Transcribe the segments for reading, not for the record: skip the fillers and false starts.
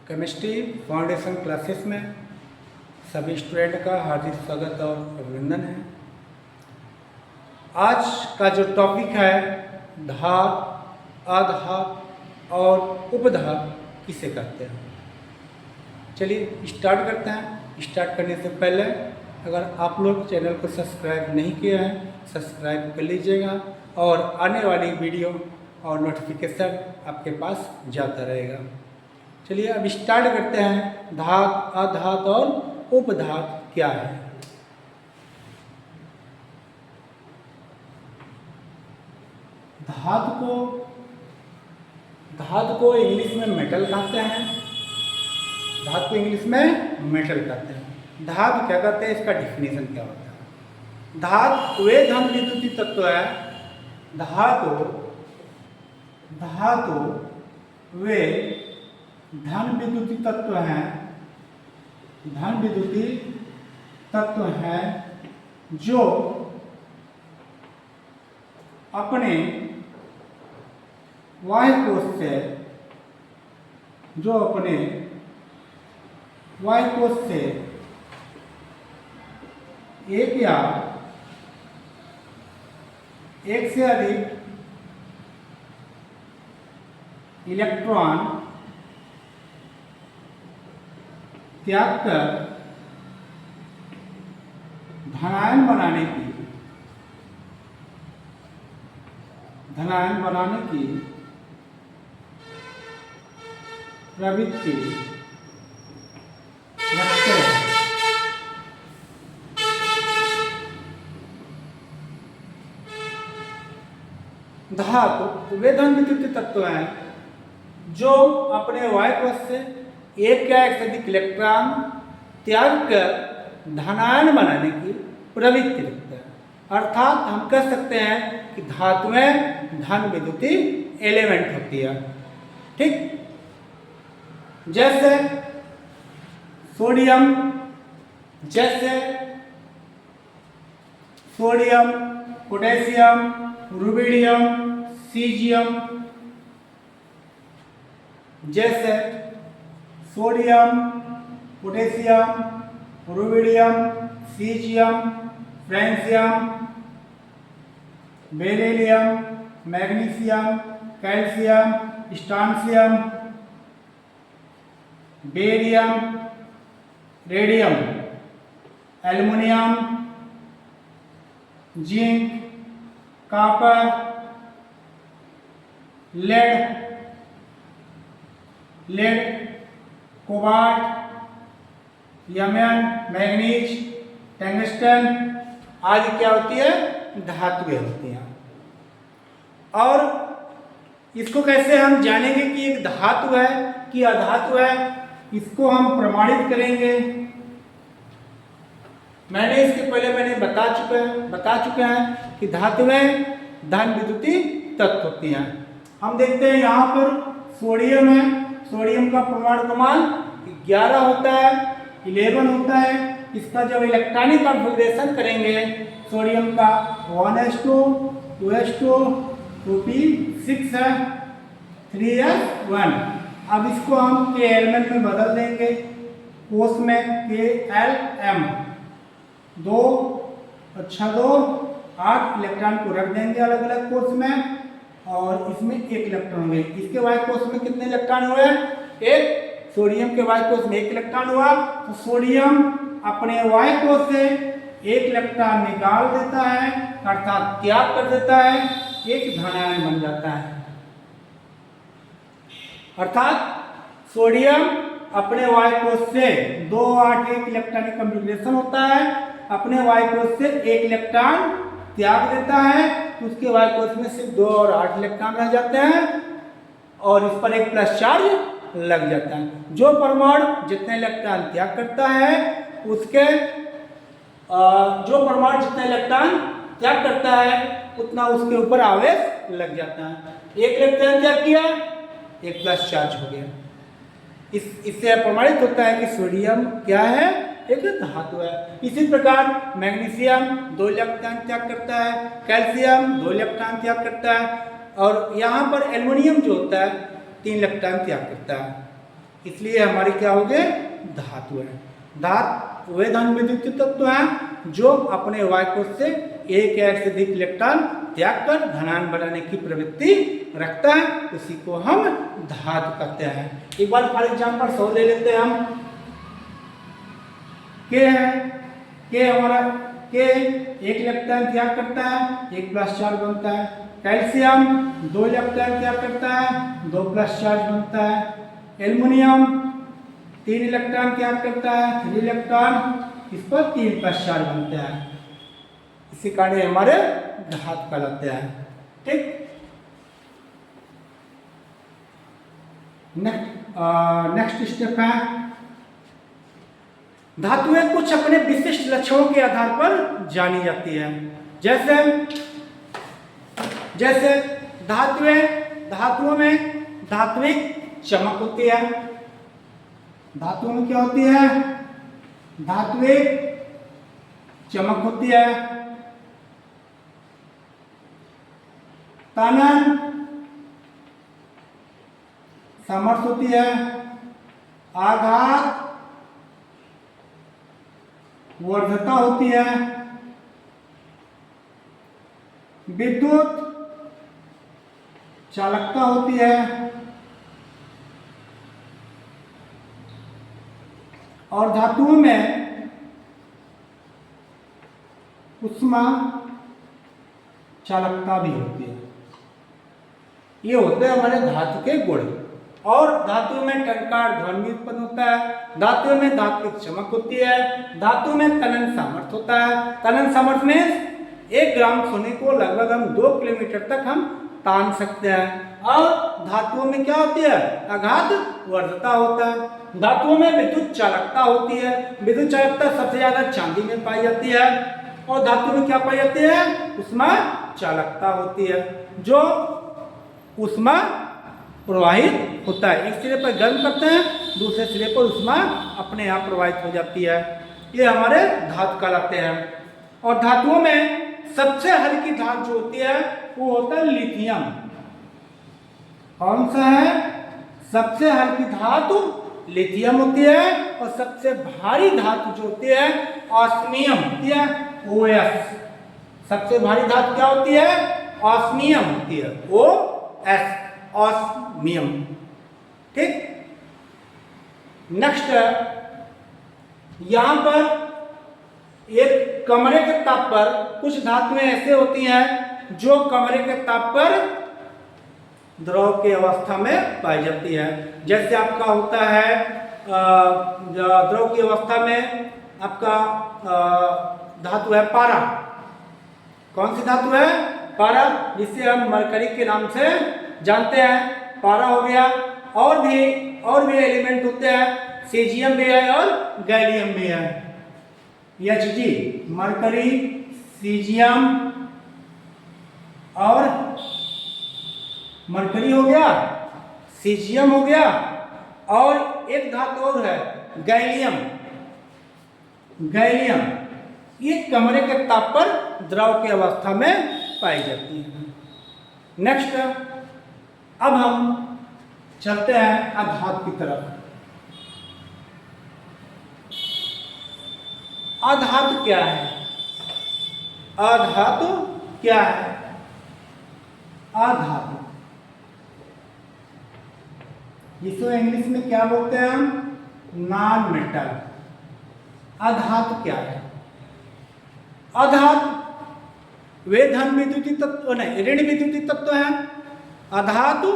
Chemistry foundation classes में सभी student का हार्दिक स्वागत और अभिनंदन है। आज का जो टॉपिक है धात, अधात और उपधात किसे कहते हैं। चलिए स्टार्ट करते हैं। स्टार्ट करने से पहले अगर आप लोग चैनल को सब्सक्राइब नहीं किए हैं सब्सक्राइब कर लीजिएगा और आने वाली वीडियो और नोटिफिकेशन आपके पास जाता रहेगा। चलिए अब स्टार्ट करते हैं। धात, अधात और उपधात क्या है। धात को इंग्लिश में मेटल कहते हैं। धात को इंग्लिश में मेटल कहते हैं। धात क्या कहते हैं, इसका डिफिनेशन क्या होता है। धात वे धन विद्युतीय तत्व है। धातु वे धन विद्युतीय तत्व हैं। धन विद्युतीय तत्व हैं जो अपने बाह्य कोश से एक या एक से अधिक इलेक्ट्रॉन त्याग कर धनायन बनाने की प्रवृत्ति रखते हैं। धातु वे धन विद्युतीय तत्व हैं जो अपने बाह्य कोश से एक या एक से अधिक इलेक्ट्रॉन त्याग कर धनायन बनाने की प्रवृत्ति रखते हैं। अर्थात हम कह सकते हैं कि धातुएं धन विद्युतीय एलिमेंट होती है। ठीक, जैसे सोडियम, पोटेशियम, रुबिडियम, सीजियम। जैसे sodium, potassium, rubidium, caesium, francium, beryllium, magnesium, calcium, strontium, barium, radium, aluminium, zinc, copper, lead, cobalt, यमन, मैग्नीज, टंगस्टन आदि क्या होती है, धातुएं होती हैं। और इसको कैसे हम जानेंगे कि एक धातु है कि अधातु है, इसको हम प्रमाणित करेंगे। इसके पहले बता चुके हैं कि धातुएं धन विद्युतीय तत्व होती हैं। हम देखते हैं यहाँ पर सोडियम है। सोडियम का परमाणु क्रमांक 11 होता है, 11 होता है। इसका जब इलेक्ट्रॉनिक कॉन्फ़िगरेशन करेंगे सोडियम का 1s2, 2s2, 2p6 है, 3s1। अब इसको हम के एलिमेंट में बदल देंगे। कोश में KLm 2 8 इलेक्ट्रॉन को रख देंगे अलग अलग कोश में और इसमें 1 इलेक्ट्रॉन होंगे। इसके बाह्य कोश में कितने इलेक्ट्रॉन हुए, 1। सोडियम के बाह्य कोश में 1 इलेक्ट्रॉन हुआ तो सोडियम अपने बाह्य कोश से 1 इलेक्ट्रॉन निकाल देता है, अर्थात त्याग कर देता है, एक धनायन बन जाता है। अर्थात सोडियम अपने बाह्य कोश से 2 8 1 इलेक्ट्रॉनिक कॉन्फ़िगरेशन होता है, अपने बाह्य कोश से 1 इलेक्ट्रॉन त्याग देता है तो उसके बाह्य कोश में सिर्फ 2 और 8 इलेक्ट्रॉन रह जाते हैं और इस पर एक प्लस चार्ज लग जाता है। जो परमाणु जितने इलेक्ट्रॉन त्याग करता है उसके उतना उसके ऊपर आवेश लग जाता है। 1 इलेक्ट्रॉन त्याग किया, एक प्लस चार्ज हो गया। इससे प्रमाणित होता है कि सोडियम क्या है, एक धातु है। इसी प्रकार मैग्नीशियम 2 इलेक्ट्रॉन त्याग करता है, कैल्शियम 2 इलेक्ट्रॉन त्याग करता है और यहाँ पर एल्युमिनियम जो होता है 3 इलेक्ट्रॉन त्याग करता है। इसलिए हमारी क्या हो गए, धातु है। धातु वे धन विद्युतीय तत्व हैं जो अपने वायकोश से एक या एक से अधिक इलेक्ट्रॉन त्याग कर धनायन बनाने की प्रवृत्ति रखता है, उसी को हम धातु कहते हैं। एक बार फॉर एग्जाम्पल 100 ले लेते हैं हम। के है, के हमारा के एक इलेक्ट्रॉन त्याग करता है, 1 प्लस चार्ज बनता है। कैल्शियम 2 इलेक्ट्रॉन त्याग करता है, 2 प्लस चार्ज बनता है। एल्युमिनियम 3 इलेक्ट्रॉन त्याग करता है, 3 इलेक्ट्रॉन, इस पर 3 प्लस चार्ज बनता है। इसी कारण हमारे धातु कहलाते हैं। ठीक, नेक्स्ट स्टेप है, धातुएं कुछ अपने विशिष्ट लक्षणों के आधार पर जानी जाती है। जैसे धातुओं में धात्विक चमक होती है। धातुओं में क्या होती है, धात्विक चमक होती है। तनन सामर्थ्य होती है। आघात वर्धता होती है। विद्युत चालकता होती है। और धातुओं में उष्मा चालकता भी होती है। ये होते हैं हमारे धातु के गुण। और धातु में टंकार ध्वनि उत्पन्न होता है। धातु में धात्विक चमक होती है। धातु में तनन सामर्थ्य होता है। तनन सामर्थ्य में 1 ग्राम सोने को लगभग हम 2 किलोमीटर तक हम तान सकते हैं। और धातुओं में क्या होती है, आघात वर्धता होता है। धातुओं में विद्युत चालकता होती है। विद्युत चालकता सबसे ज्यादा चांदी में पाई जाती है। और धातु में क्या पाई जाती है, उष्मा चालकता होती है, जो उष्मा प्रवाहित होता है। एक सिरे पर गर्म करते हैं, दूसरे सिरे पर उष्मा अपने आप प्रवाहित हो जाती है। ये हमारे धातु कहलाते हैं। और धातुओं में सबसे हल्की धातु जो होती है वो होता है लिथियम। कौन सा है, सबसे हल्की धातु लिथियम होती है। और सबसे भारी धातु जो होती है ऑस्मियम होती है, OS। सबसे भारी धातु क्या होती है, ऑस्मियम होती है, OS, ऑस्मियम। ठीक, नेक्स्ट यहां पर एक कमरे के ताप पर कुछ धातुएं ऐसे होती हैं जो कमरे के ताप पर द्रव की अवस्था में पाई जाती है। जैसे आपका होता है द्रव की अवस्था में आपका धातु है पारा। कौन सी धातु है, पारा, जिसे हम मरकरी के नाम से जानते हैं। पारा हो गया। और भी एलिमेंट होते हैं, सीजियम भी है और गैलियम भी है। Hg, मरकरी, सीजियम और मरकरी हो गया, सीजियम हो गया, और एक धातु और है गैलियम। ये कमरे के ताप पर द्रव की अवस्था में पाई जाती है। नेक्स्ट, अब हम चलते हैं अधातु की तरफ। अधातु क्या है, अधातु क्या है, अधातु इसको इंग्लिश में क्या बोलते हैं हम, नॉन मेटल। अधातु क्या है, अधातु वे धन विद्युतीय तत्व नहीं, ऋण विद्युतीय तत्व हैं। अधातु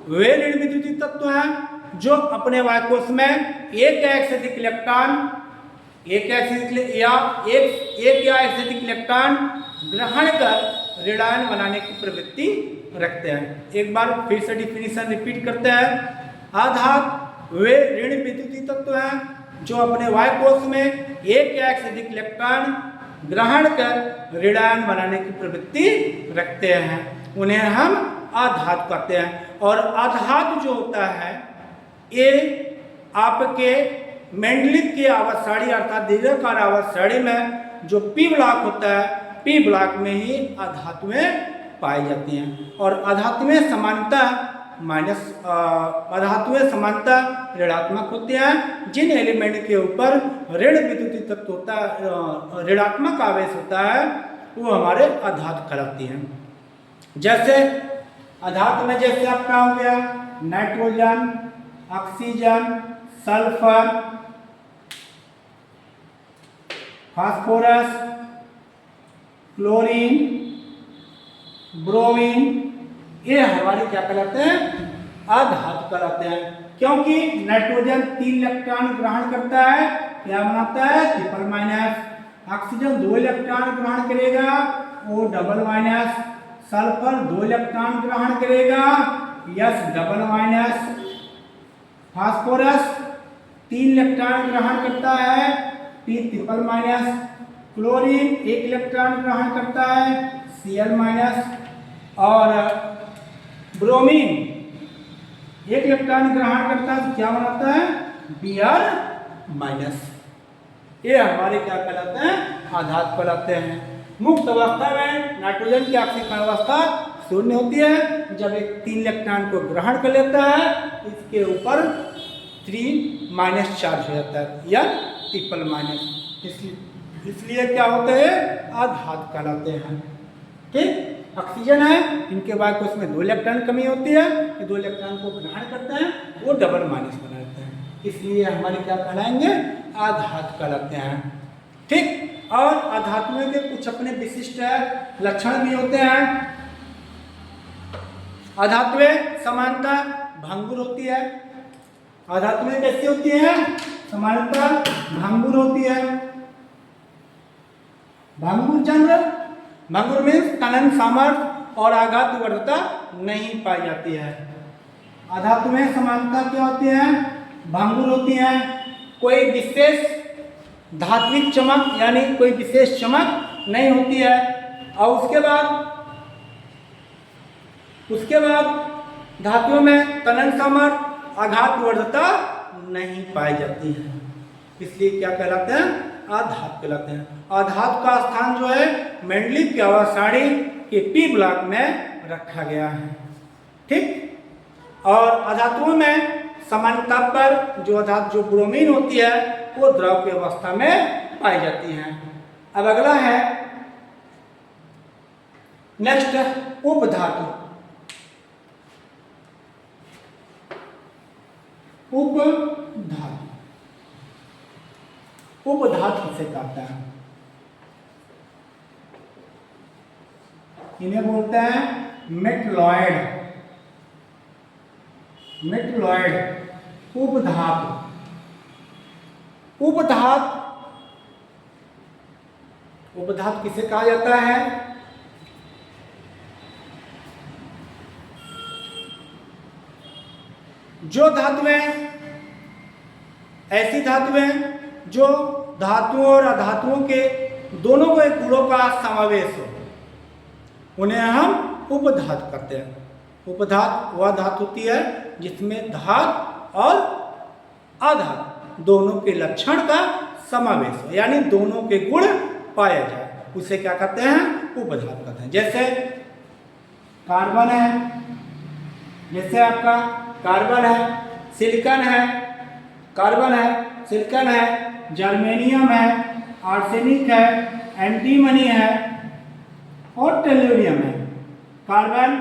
वे ऋण विद्युतीय तत्व हैं जो अपने वायकोश में एक या एक से अधिक इलेक्ट्रॉन ग्रहण कर ऋणायन बनाने की प्रवृत्ति रखते हैं। एक बार फिर से डिफिनीशन रिपीट करते हैं। अधातु वे ऋण विद्युतीय तत्व हैं जो अपने वायकोश में एक या एक से अधिक इलेक्ट्रॉन ग्रहण कर ऋणायन बनाने की प्रवृत्ति रखते हैं। उन्हें हम अधातु कहते हैं। और अधातु जो होता है ये आपके मेंडलिक की आवर्त सारणी अर्थात दीर्घाकार आवर्त सारणी में जो पी ब्लॉक होता है, पी ब्लॉक में ही अधातुएं पाई जाती हैं। और अधातु में सामान्यतः माइनस अधातुएं समानतः ऋणात्मक होते हैं। जिन एलिमेंट के ऊपर ऋण विद्युतीय तत्व होता है, ऋणात्मक आवेश होता है, वो हमारे अधातु कहलाती हैं। जैसे अधातु में जैसे आपका हो गया nitrogen, oxygen, sulphur, phosphorus, chlorine, bromine, ये हमारे क्या कहलाते हैं? अधातु कहलाते हैं। क्योंकि नाइट्रोजन 3 इलेक्ट्रॉन ग्रहण करता है, क्या बनाता है? Triple minus. ऑक्सीजन 2 इलेक्ट्रॉन ग्रहण करेगा, O double minus. Sulphur 2 electron ग्रहण करेगा, S double minus. Phosphorus 3 electron ग्रहण करता है, P triple minus. Chlorine 1 electron ग्रहण करता है, Cl माइनस। और ब्रोमीन 1 इलेक्ट्रॉन ग्रहण करता है, क्या बनाता है? Br minus. ये हमारे क्या कहलाते हैं? आधातु कहलाते हैं। मुक्त अवस्था में नाइट्रोजन की ऑक्सीकरण अवस्था शून्य होती है। जब एक 3 इलेक्ट्रॉन को ग्रहण कर लेता है, इसके ऊपर 3 माइनस चार्ज हो जाता है या ट्रिपल माइनस। इसलिए क्या होते हैं? आधातु कहलाते हैं। ठीक, ऑक्सीजन है, इनके बाद को उसमें 2 इलेक्ट्रॉन कमी होती है, कि 2 इलेक्ट्रॉन को ग्रहण करते हैं, वो डबल माइनस बनाते हैं, इसलिए हमारे क्या कहलाएंगे? आधातु कहलाते हैं। ठीक, और आधातुओं के कुछ अपने विशिष्ट लक्षण भी होते हैं। आधातुएं समानता भंगुर होती है। आधातुएं कैसी होती हैं? समानता भंगुर होती है। भंगुर चंद्र, भंगुर मीन्स तनन सामर्थ्य और आघात तीव्रता नहीं पाई जाती है। आधातुएं समानता क्या होती है? भंगुर होती हैं। कोई विशेष धात्विक चमक यानी कोई विशेष चमक नहीं होती है। और उसके बाद धातुओं में तनन सामर्थ्य, आघात तीव्रता नहीं पाई जाती है, इसलिए क्या कहलाते हैं? आधातु कहलाते हैं। आधातु का स्थान जो है मेंडलीव की आवर्त सारणी के पी ब्लॉक में रखा गया है। ठीक, और आधातुओं में समानता पर जो धातु जो ब्रोमीन होती है वो द्रव की अवस्था में पाई जाती है। अब अगला है नेक्स्ट उपधातु। उपधातु, उपधातु किसे कहते हैं? इन्हें बोलते हैं मेटलॉयड। मेटलॉयड उपधातु। उपधातु, उपधातु किसे कहा जाता है? जो धातुएं, ऐसी धातुएं जो धातुओं और अधातुओं के दोनों के गुणों का समावेश हो, उन्हें हम उपधातु कहते हैं। उपधातु वह धातु होती है जिसमें धातु और अधातु दोनों के लक्षण का समावेश हो, यानी दोनों के गुण पाया जाए, उसे क्या कहते हैं? उपधातु कहते हैं। जैसे कार्बन है, जैसे आपका कार्बन है, सिलिकॉन है, कार्बन है, सिलिकॉन है, जर्मेनियम है, आर्सेनिक है, एंटीमनी है और टेल्यूरियम है। Carbon,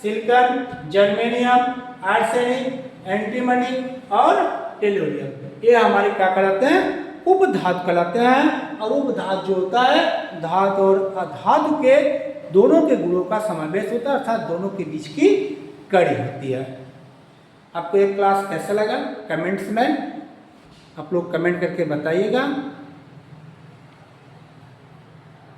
silicon, germanium, arsenic, antimony और टेल्यूरियम, ये हमारे क्या कहलाते हैं? उपधातु कहलाते हैं। और उपधातु जो होता है धातु और अधातु के दोनों के गुणों का समावेश होता है, अर्थात दोनों के बीच की कड़ी होती है। आपको ये क्लास कैसा लगा? कमेंट्स में आप लोग कमेंट करके बताइएगा।